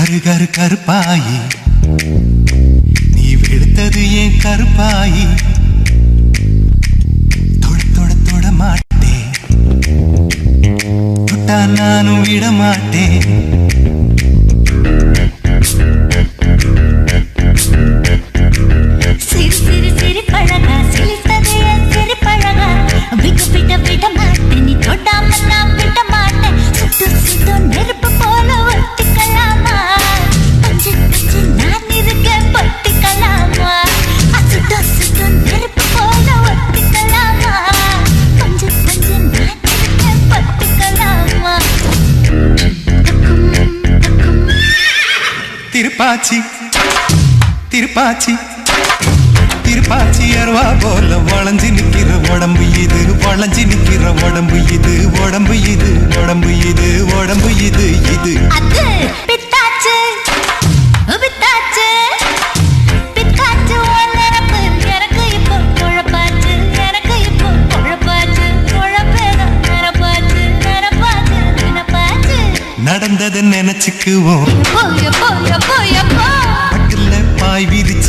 கரு கரு கருப்பாயி நீ வெளுத்தது ஏன் கருப்பாயி தொட தொட தொட மாட்டேன் தொட்டா நானும் விட மாட்டேன் சிறு சிறு சிறு பழகா சிலித்தது என் சிறு பழகா விட்டு விட விட மாட்டேன் நீ தொடாம நான் விட மாட்டேன் சுட்டு சுட்டு நெருப்பு போல ஒட்டிக்கலாமா பஞ்சு பஞ்சு நான் இருக்கேன் பட்டிக்கலாமா சுட்டு சுட்டு நெருப்பு போல ஒட்டிக்கலாமா பஞ்சு பஞ்சு நான் இருக்கேன் பட்டிக்கலாமா திருப்பாச்சி திருப்பாச்சி திருப்பாச்சி அருவா போல வளைஞ்சு நிக்கிற உடம்பு இது வளைஞ்சு நிக்கிற உடம்பு இது உடம்பு இது உடம்பு இது உடம்பு இது இது அது பித்தாச்சு பித்தாச்சு பித்தாச்சு உன்னரப்பு எனக்கு இப்போ குழப்பாச்சு எனக்கு இப்போ குழப்பாச்சு குழப்பேதான் நிரப்பாச்சு நிரப்பாச்சு நினப்பாச்சு நடந்ததை நினைச்சுக்குவோம் எப்போ எப்போ எப்போ எப்போ பட்டுல பாய் விரிச்சு